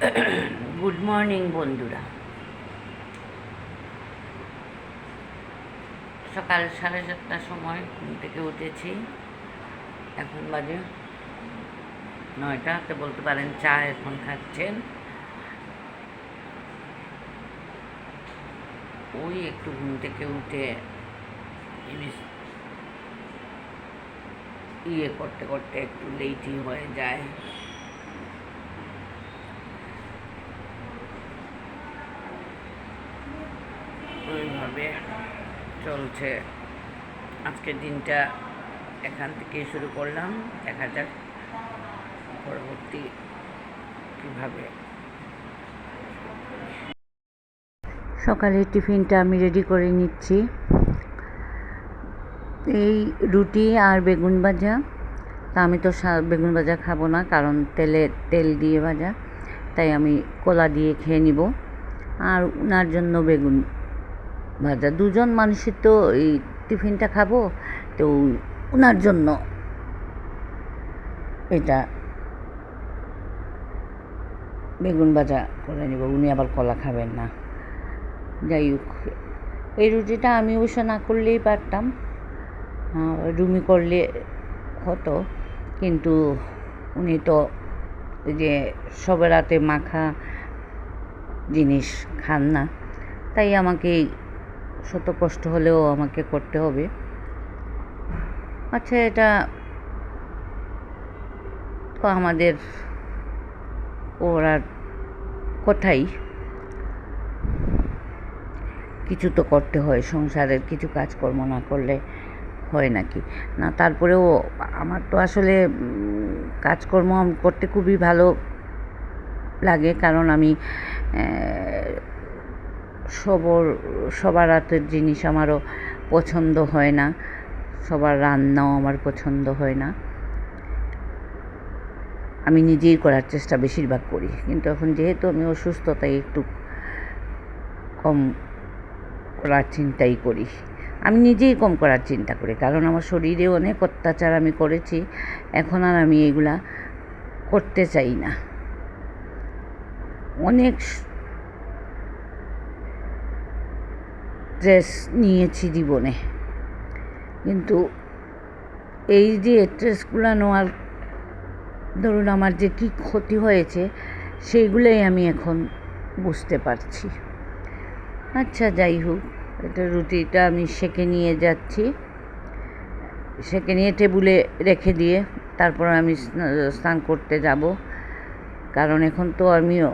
Good morning বন্ধুরা। সকাল 7:30টার সময় ঘুম থেকে উঠেছি। এখন বাজে 9টা, তো বলতে পারেন চা এখন খাচ্ছেন। ওই একটু ঘুম থেকে উঠে করতে করতে একটু লেটই হয়ে যায়। ওইভাবে চলছে আজকের দিনটা। এখান থেকে শুরু করলাম, দেখা যাক পরবর্তী কীভাবে। সকালের টিফিনটা আমি রেডি করে নিচ্ছি। এই রুটি আর বেগুন ভাজা। তা আমি তো বেগুন ভাজা খাবো না, কারণ তেল দিয়ে ভাজা, তাই আমি কলা দিয়ে খেয়ে নিব। আর উনার জন্য বেগুন ভাজা। দুজন মানুষের তো এই টিফিনটা খাবো, তো উনার জন্য এটা বেগুন ভাজা করে নেব। উনি আবার কলা খাবেন না। যাই হোক, এই রুটিটা আমি অবশ্য না করলেই পারতাম, রুমি করলে হতো, কিন্তু উনি তো যে সবে রাতে মাখা জিনিস খান না, তাই আমাকে শত কষ্ট হলেও আমাকে করতে হবে। আচ্ছা, এটা তো আমাদের ওরার কথাই, কিছু তো করতে হয়, সংসারের কিছু কাজকর্ম না করলে হয় নাকি না। তারপরেও আমার তো আসলে কাজকর্ম করতে খুবই ভালো লাগে, কারণ আমি সবার হাতের জিনিস আমারও পছন্দ হয় না, সবার রান্নাও আমার পছন্দ হয় না। আমি নিজেই করার চেষ্টা বেশিরভাগ করি, কিন্তু এখন যেহেতু আমি অসুস্থ, তাই একটু কম করার চিন্তাই করি। আমি নিজেই কম করার চিন্তা করি, কারণ আমার শরীরে অনেক অত্যাচার আমি করেছি। এখন আর আমি এগুলা করতে চাই না। অনেক স্ট্রেস নিয়েছি জীবনে, কিন্তু এই যে স্ট্রেসগুলো নেওয়ার ধরুন আমার যে কী ক্ষতি হয়েছে, সেইগুলোই আমি এখন বুঝতে পারছি। আচ্ছা, যাই হোক, এটা রুটিটা আমি সেঁকে নিয়ে যাচ্ছি। সেঁকে নিয়ে টেবিলে রেখে দিয়ে তারপর আমি স্নান করতে যাব, কারণ এখন তো আমিও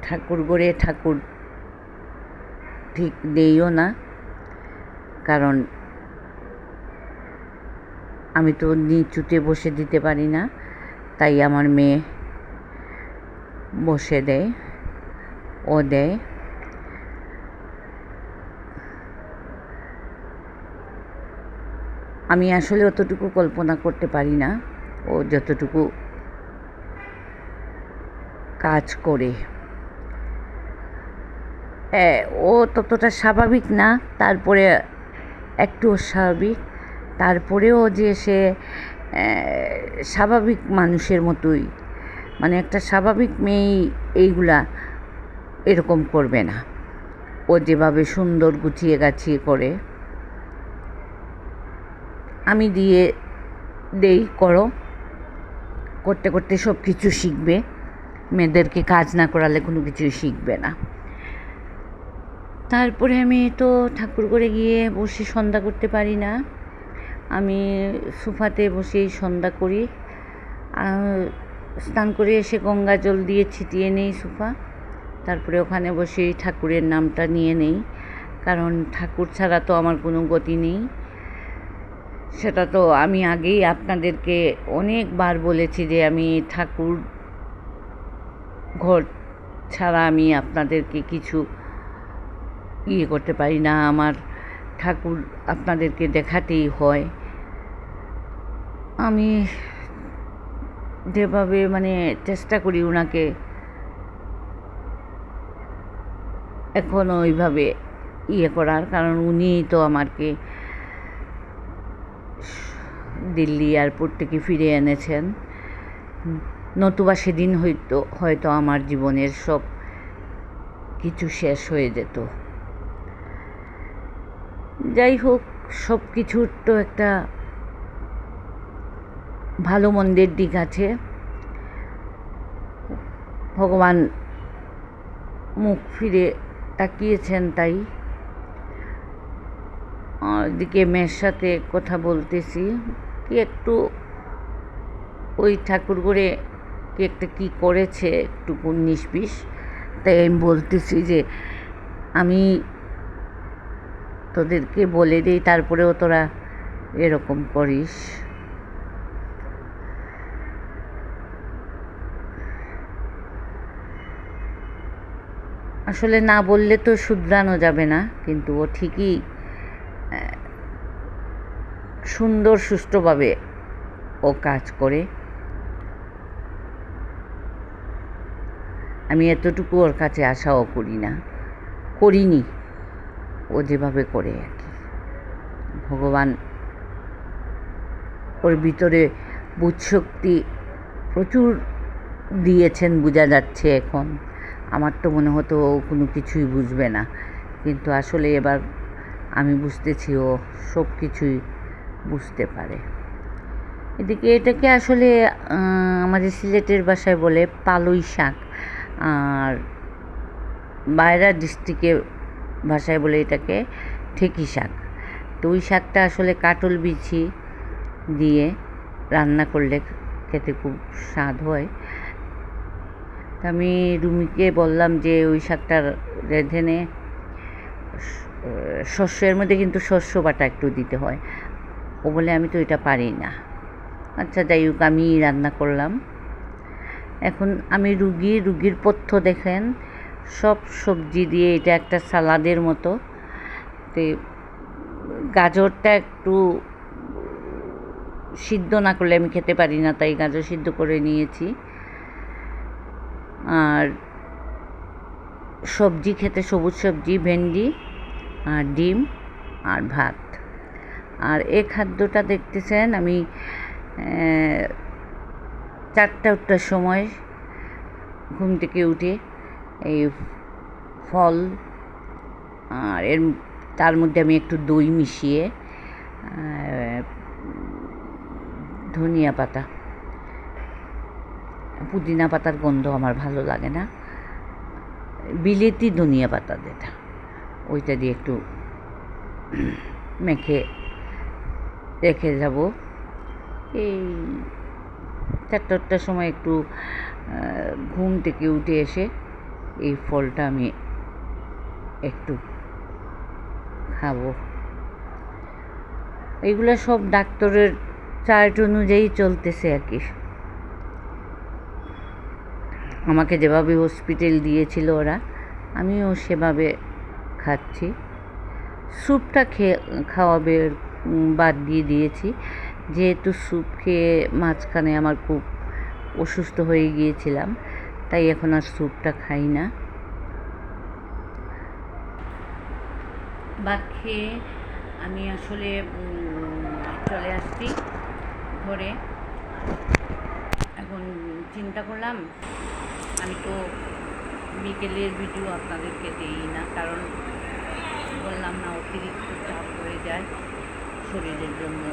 ঠাকুর ঠিক দেইও না, কারণ আমি তো নিচুতে বসে দিতে পারি না, তাই আমার মেয়ে বসে দেয়, ও দেয়। আমি আসলে অতটুকু কল্পনা করতে পারি না ও যতটুকু কাজ করে। ও ততটা স্বাভাবিক না, তারপরে একটু অস্বাভাবিক, তারপরেও যে সে স্বাভাবিক মানুষের মতোই, মানে একটা স্বাভাবিক মেয়েই এইগুলা এরকম করবে না। ও যেভাবে সুন্দর গুছিয়ে গাছিয়ে করে, আমি দেই করো, করতে করতে সব কিছু শিখবে। মেয়েদেরকে কাজ না করালে কোনো কিছুই শিখবে না। তারপরে আমি তো ঠাকুর ঘরে গিয়ে বসে সন্ধ্যা করতে পারি না, আমি সোফাতে বসেই সন্ধ্যা করি। স্নান করে এসে গঙ্গা জল দিয়ে ছিটিয়ে নেই সোফা, তারপরে ওখানে বসেই ঠাকুরের নামটা নিয়ে নেই, কারণ ঠাকুর ছাড়া তো আমার কোনো গতি নেই। সেটা তো আমি আগেই আপনাদেরকে অনেকবার বলেছি যে আমি ঠাকুর ঘর ছাড়া আমি আপনাদেরকে কিছু করতে পারি না। আমার ঠাকুর আপনাদেরকে দেখাতেই হয়। আমি যেভাবে চেষ্টা করি ওনাকে এখন ওইভাবে করার, কারণ উনিই তো আমাকে দিল্লি এয়ারপোর্ট থেকে ফিরে এনেছেন। নতুবা সেদিন হয়তো আমার জীবনের সব কিছু শেষ হয়ে যেত। যাই হোক, সব কিছুর তো একটা ভালো মন্দের দিক আছে। ভগবান মুখ ফিরে তাকিয়েছেন, তাই এদিকে মেয়ের সাথে কথা বলতেছি, কি একটু ওই ঠাকুর ঘরে কি একটা কী করেছে একটু 19-20, তাই আমি বলতেছি যে আমি তোদেরকে বলে দিই, তারপরেও তোরা এরকম করিস। আসলে না বললে তো শুধরানো যাবে না, কিন্তু ও ঠিকই সুন্দর সুষ্ঠুভাবে ও কাজ করে। আমি এতটুকু ওর কাছে আশাও করিনি ও যেভাবে করে আর কি। ভগবান ওর ভিতরে বুঝশক্তি প্রচুর দিয়েছেন, বোঝা যাচ্ছে এখন। আমার তো মনে হতো ও কোনো কিছুই বুঝবে না, কিন্তু আসলে এবার আমি বুঝতেছি ও সব কিছুই বুঝতে পারে। এদিকে এটাকে আসলে আমাদের সিলেটের ভাষায় বলে পালই শাক, আর বাইরা ডিস্ট্রিক্টের ভাষায় বলে এটাকে ঠেকি শাক। তো ওই শাকটা আসলে কাটল বিচি দিয়ে রান্না করলে খেতে খুব স্বাদ হয়। আমি রুমিকে বললাম যে ওই শাকটা রেঁধে নে, শস্যের মধ্যে কিন্তু শস্য বাটা একটু দিতে হয়। ও বলে আমি তো এটা পারি না। আচ্ছা যাই হোক, আমি রান্না করলাম। এখন আমি রুগীর পথ্য দেখেন, সব সবজি দিয়ে এটা একটা সালাদের মতো। তো গাজরটা একটু সিদ্ধ না করলে আমি খেতে পারি না, তাই গাজর সিদ্ধ করে নিয়েছি। আর সবজি খেতে সবুজ সবজি, ভেন্ডি আর ডিম আর ভাত। আর এই খাদ্যটা দেখতেছেন আমি 4টার সময় ঘুম থেকে উঠে এই ফল আর তার মধ্যে আমি একটু দই মিশিয়ে ধনিয়া পাতা, পুদিনা পাতার গন্ধ আমার ভালো লাগে না, বিলেতি ধনিয়া পাতা যেটা, ওইটা দিয়ে একটু মেখে রেখে যাব। এই 4টার সময় একটু ঘুম থেকে উঠে এসে এই ফলটা আমি একটু খাবো। এইগুলো সব ডাক্তারের চার্ট অনুযায়ী চলতেছে আর কি। আমাকে যেভাবে হসপিটাল দিয়েছিল ওরা, আমিও সেভাবে খাচ্ছি। স্যুপটা খাওয়াবে বাদ দিয়ে দিয়েছি, যেহেতু স্যুপ খেয়ে মাঝখানে আমার খুব অসুস্থ হয়ে গিয়েছিলাম, তাই এখন আর স্যুপটা খাই না। ভাত খেয়ে আমি আসলে চলে আসছি ঘরে। এখন চিন্তা করলাম, আমি তো বিকেলের ভিডিও আপনাদেরকে দিই না, কারণ বললাম না অতিরিক্ত চাপ হয়ে যায়, শরীরের জন্য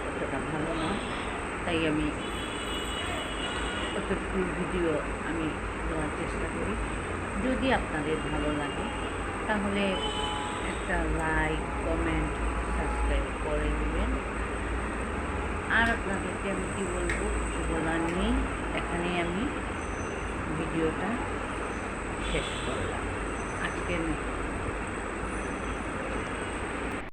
অতটা ভালো না, তাই আমি অতটুকু ভিডিও আমি দেওয়ার চেষ্টা করি। যদি আপনাদের ভালো লাগে তাহলে একটা লাইক, কমেন্ট, সাবস্ক্রাইব করে দেবেন। আর আপনাদেরকে আমি কী বলবো, কিছু বলার নেই। এখানেই আমি ভিডিওটা শেষ করলাম আজকের মতো।